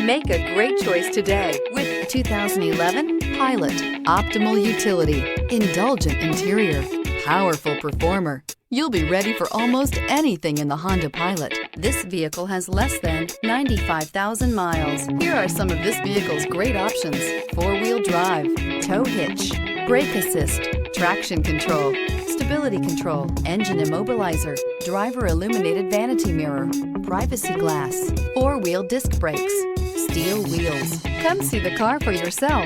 Make a great choice today with 2011 Pilot. Optimal utility, indulgent interior, powerful performer. You'll be ready for almost anything in the Honda Pilot. This vehicle has less than 95,000 miles. Here are some of this vehicle's great options: four-wheel drive, tow hitch, brake assist, traction control, stability control, engine immobilizer, driver illuminated vanity mirror, privacy glass, four-wheel disc brakes, steel wheels. Come see the car for yourself.